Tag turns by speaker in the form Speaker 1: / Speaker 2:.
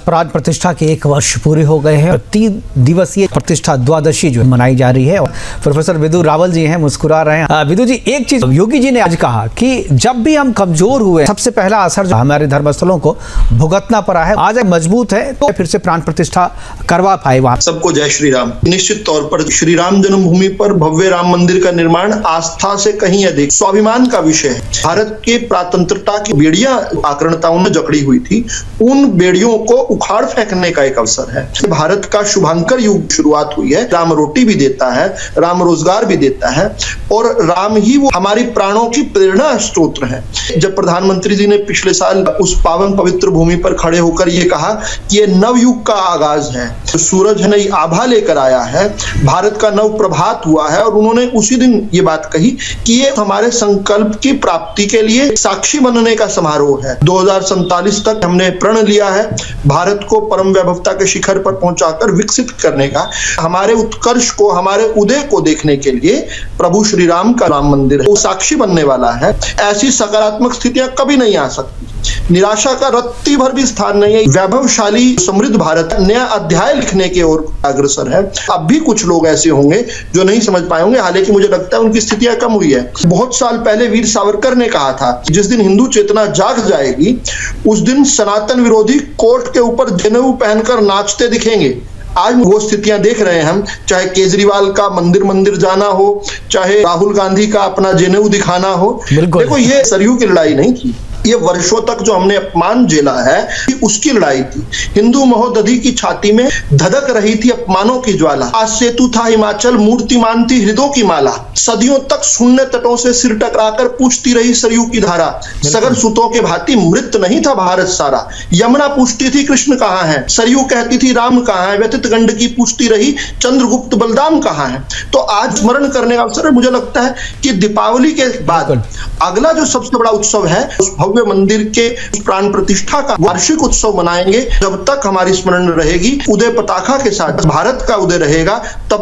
Speaker 1: प्राण प्रतिष्ठा के 1 वर्ष पूरे हो गए हैं। 3 दिवसीय प्रतिष्ठा द्वादशी जो मनाई जा रही है और प्रोफेसर विदु रावल जी हैं, मुस्कुरा रहे हैं। विदु जी, एक चीज योगी जी ने आज कहा कि जब भी हम कमजोर हुए, सबसे पहला असर जो हमारे धर्मस्थलों को भुगतना पड़ा है, आज मजबूत है तो फिर से प्राण प्रतिष्ठा करवा पाए वहां।
Speaker 2: सबको जय श्री राम। निश्चित तौर पर श्री राम जन्मभूमि पर भव्य राम मंदिर का निर्माण आस्था से कहीं अधिक स्वाभिमान का विषय है। भारत के प्रातंत्रता की बेड़ियां आक्रांताओं ने जकड़ी हुई थी, उन बेड़ियों को उखाड़ फेंकने का एक अवसर है। भारत का शुभांकर युग शुरुआत हुई है। राम रोटी भी देता है, राम रोजगार भी देता है और राम ही वो हमारी प्राणों की प्रेरणा स्रोत है। जब प्रधानमंत्री जी ने पिछले साल उस पावन पवित्र भूमि पर खड़े होकर ये कहा कि ये नवयुग का आगाज है, तो सूरज नई आभा लेकर आया है, भारत का नव प्रभात हुआ है, और उन्होंने उसी दिन ये बात कही कि ये हमारे संकल्प की प्राप्ति के लिए साक्षी बनने का समारोह है। 2047 तक हमने प्रण लिया है भारत को परम वैभवता के शिखर पर पहुंचाकर विकसित करने का। हमारे उत्कर्ष को, हमारे उदय को देखने के लिए प्रभु श्री राम का राम मंदिर है, वो साक्षी बनने वाला है। ऐसी सकारात्मक स्थितियां कभी नहीं आ सकती। निराशा का रत्ती भर भी स्थान नहीं है। वैभवशाली समृद्ध भारत नया अध्याय लिखने की ओर अग्रसर है। अब भी कुछ लोग ऐसे होंगे जो नहीं समझ पाए होंगे, हालांकि मुझे लगता है उनकी स्थितियां कम हुई है। बहुत साल पहले वीर सावरकर ने कहा था, जिस दिन हिंदू चेतना जाग जाएगी उस दिन सनातन विरोधी कोर्ट के ऊपर जनेऊ पहनकर नाचते दिखेंगे। आज वो स्थितियां देख रहे हैं हम, चाहे केजरीवाल का मंदिर जाना हो, चाहे राहुल गांधी का अपना जनेऊ दिखाना हो। देखो, ये सरयू की लड़ाई नहीं थी, ये वर्षों तक जो हमने अपमान झेला है उसकी लड़ाई थी। हिंदू महोदधि की छाती में धधक रही थी अपमानों की ज्वाला। आज सेतु था हिमाचल, मूर्तिमान थी हृदयों की माला। सदियों तक शून्य तटों से सिर टकराकर पूछती रही सरयू की धारा। सगर सुतों के भांति मृत नहीं था भारत सारा। यमुना पूछती थी कृष्ण कहाँ है, सरयू कहती थी राम कहाँ है, व्यतीत गंडकी पूछती रही चंद्रगुप्त बलदाम कहाँ है। तो आज स्मरण करने का अवसर है। मुझे लगता है कि दीपावली के बाद अगला जो सबसे बड़ा उत्सव है, उस भव्य मंदिर के प्राण प्रतिष्ठा का वार्षिक उत्सव मनाएंगे। जब तक हमारी स्मरण रहेगी, उदय पताका के साथ भारत का उदय रहेगा, तब